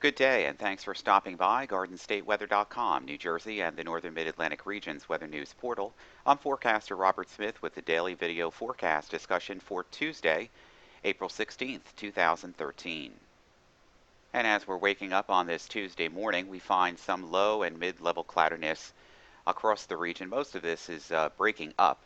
Good day, and thanks for stopping by GardenStateWeather.com, New Jersey and the Northern Mid-Atlantic region's weather news portal. I'm forecaster Robert Smith with the daily video forecast discussion for Tuesday, April 16th, 2013. And as we're waking up on this Tuesday morning, we find some low and mid-level cloudiness across the region. Most of this is breaking up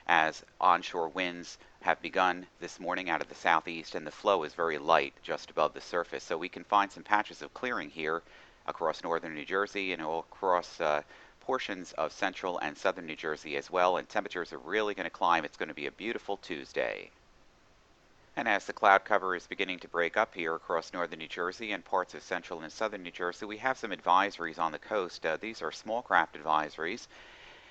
as onshore winds have begun this morning out of the southeast, and the flow is very light just above the surface. So we can find some patches of clearing here across northern New Jersey and all across portions of central and southern New Jersey as well, and temperatures are really going to climb. It's going to be a beautiful Tuesday. And as the cloud cover is beginning to break up here across northern New Jersey and parts of central and southern New Jersey, we have some advisories on the coast. These are small craft advisories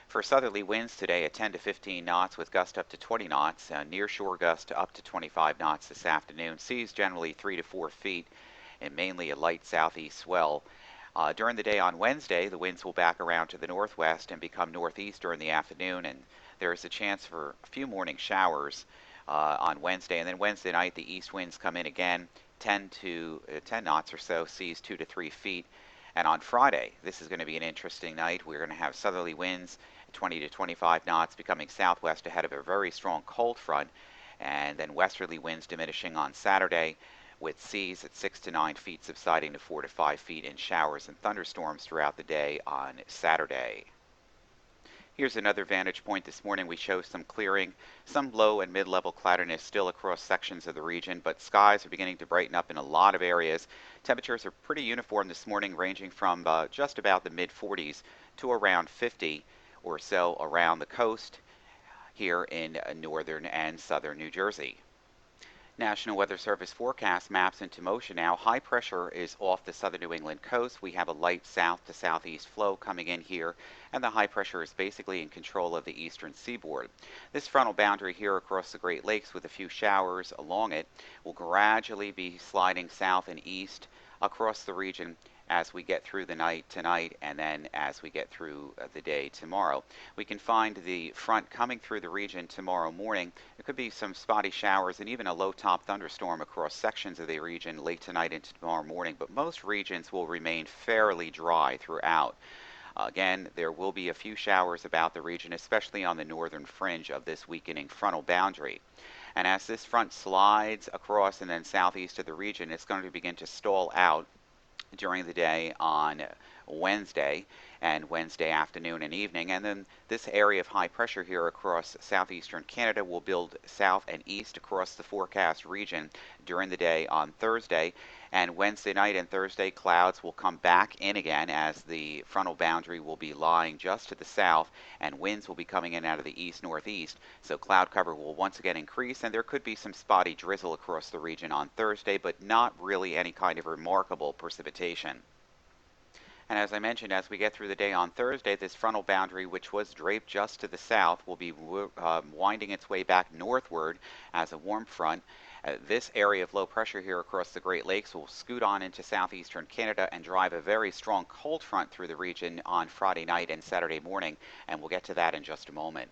for southerly winds today at 10 to 15 knots with gust up to 20 knots, near shore gust up to 25 knots this afternoon. Seas generally 3 to 4 feet and mainly a light southeast swell. During the day on Wednesday, the winds will back around to the northwest and become northeast during the afternoon, and there is a chance for a few morning showers on Wednesday. And then Wednesday night, the east winds come in again, 10 knots or so, seas 2 to 3 feet. And on Friday, this is going to be an interesting night. We're going to have southerly winds 20 to 25 knots becoming southwest ahead of a very strong cold front, and then westerly winds diminishing on Saturday with seas at 6 to 9 feet subsiding to 4 to 5 feet in showers and thunderstorms throughout the day on Saturday. Here's another vantage point this morning. We show some clearing, some low and mid-level cloudiness still across sections of the region, but skies are beginning to brighten up in a lot of areas. Temperatures are pretty uniform this morning, ranging from just about the mid-40s to around 50 or so around the coast here in northern and southern New Jersey. National Weather Service forecast maps into motion now. High pressure is off the southern New England coast. We have a light south to southeast flow coming in here, and the high pressure is basically in control of the eastern seaboard. This frontal boundary here across the Great Lakes with a few showers along it will gradually be sliding south and east across the region as we get through the night tonight and then as we get through the day tomorrow. We can find the front coming through the region tomorrow morning. There could be some spotty showers and even a low-top thunderstorm across sections of the region late tonight into tomorrow morning, but most regions will remain fairly dry throughout. Again, there will be a few showers about the region, especially on the northern fringe of this weakening frontal boundary. And as this front slides across and then southeast of the region, it's going to begin to stall out during the day on Wednesday and Wednesday afternoon and evening. And then this area of high pressure here across southeastern Canada will build south and east across the forecast region during the day on Thursday. And Wednesday night and Thursday, clouds will come back in again as the frontal boundary will be lying just to the south and winds will be coming in out of the east-northeast. So cloud cover will once again increase, and there could be some spotty drizzle across the region on Thursday, but not really any kind of remarkable precipitation. And as I mentioned, as we get through the day on Thursday, this frontal boundary, which was draped just to the south, will be winding its way back northward as a warm front. This area of low pressure here across the Great Lakes will scoot on into southeastern Canada and drive a very strong cold front through the region on Friday night and Saturday morning, and we'll get to that in just a moment.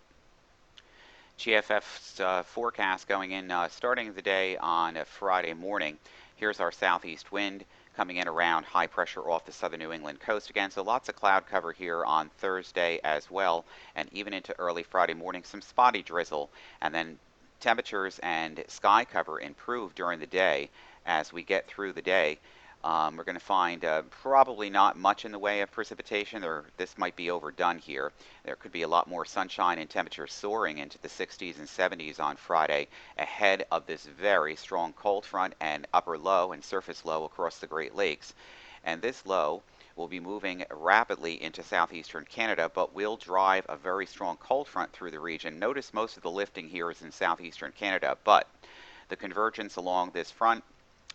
GFF's forecast going in starting the day on Friday morning. Here's our southeast wind coming in around high pressure off the southern New England coast again. So lots of cloud cover here on Thursday as well, and even into early Friday morning, some spotty drizzle, and then temperatures and sky cover improve during the day as we get through the day. We're going to find probably not much in the way of precipitation, or this might be overdone here. There could be a lot more sunshine and temperatures soaring into the 60s and 70s on Friday ahead of this very strong cold front and upper low and surface low across the Great Lakes. And this low will be moving rapidly into southeastern Canada, but will drive a very strong cold front through the region. Notice most of the lifting here is in southeastern Canada, but the convergence along this front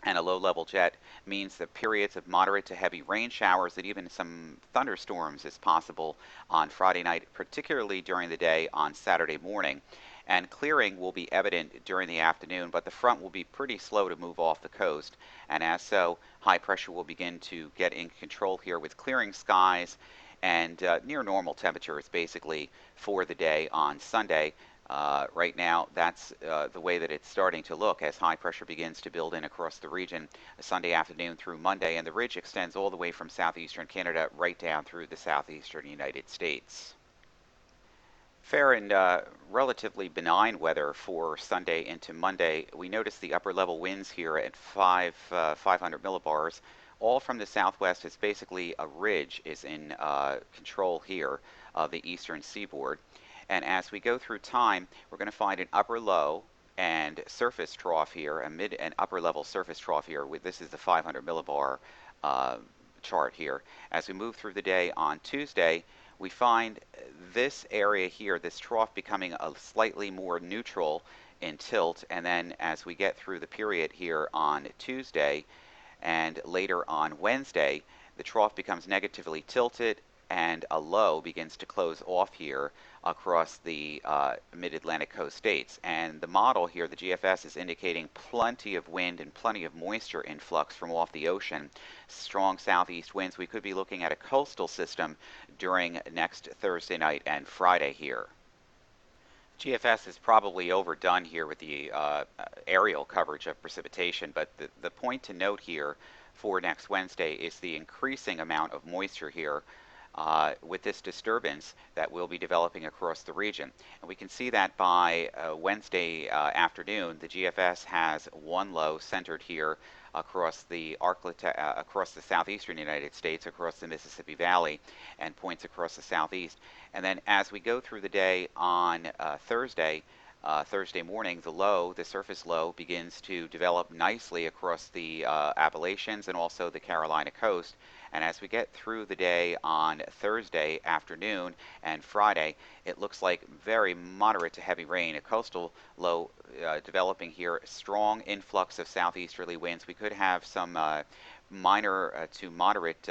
and a low-level jet means that periods of moderate to heavy rain showers and even some thunderstorms is possible on Friday night, particularly during the day on Saturday morning. And clearing will be evident during the afternoon, but the front will be pretty slow to move off the coast. And as so, high pressure will begin to get in control here with clearing skies and near normal temperatures basically for the day on Sunday. Right now, that's the way that it's starting to look as high pressure begins to build in across the region Sunday afternoon through Monday, and the ridge extends all the way from southeastern Canada right down through the southeastern United States. Fair and relatively benign weather for Sunday into Monday. We notice the upper level winds here at 500 millibars, all from the southwest. It's basically a ridge is in control here of the eastern seaboard. And as we go through time, we're going to find an upper low and surface trough here, a mid and upper level surface trough here. This is the 500 millibar uh, chart here. As we move through the day on Tuesday, we find this area here, this trough, becoming a slightly more neutral in tilt. And then as we get through the period here on Tuesday and later on Wednesday, the trough becomes negatively tilted and a low begins to close off here across the mid-Atlantic coast states. And the model here, the GFS, is indicating plenty of wind and plenty of moisture influx from off the ocean. Strong southeast winds. We could be looking at a coastal system during next Thursday night and Friday here. GFS is probably overdone here with the aerial coverage of precipitation, but the point to note here for next Wednesday is the increasing amount of moisture here with this disturbance that will be developing across the region. And we can see that by Wednesday afternoon, the GFS has one low centered here across the across the southeastern United States, across the Mississippi Valley, and points across the southeast. And then as we go through the day on Thursday morning, the surface low, begins to develop nicely across the Appalachians and also the Carolina coast. And as we get through the day on Thursday afternoon and Friday, it looks like very moderate to heavy rain. A coastal low developing here, strong influx of southeasterly winds. We could have some minor to moderate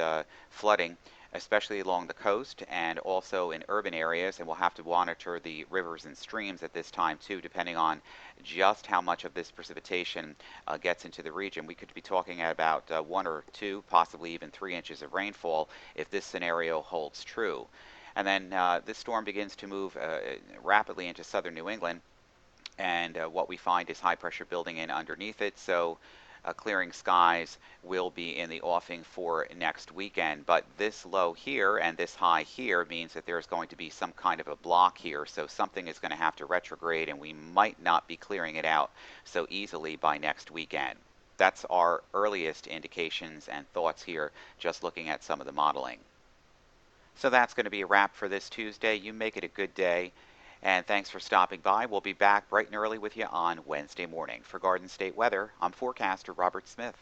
flooding, especially along the coast and also in urban areas, and we'll have to monitor the rivers and streams at this time too, depending on just how much of this precipitation gets into the region. We could be talking about 1 or 2, possibly even 3 inches of rainfall if this scenario holds true. And then this storm begins to move rapidly into southern New England, and what we find is high pressure building in underneath it. So clearing skies will be in the offing for next weekend. But this low here and this high here means that there's going to be some kind of a block here. So something is going to have to retrograde, and we might not be clearing it out so easily by next weekend. That's our earliest indications and thoughts here, just looking at some of the modeling. So that's going to be a wrap for this Tuesday. You make it a good day. And thanks for stopping by. We'll be back bright and early with you on Wednesday morning. For Garden State Weather, I'm forecaster Robert Smith.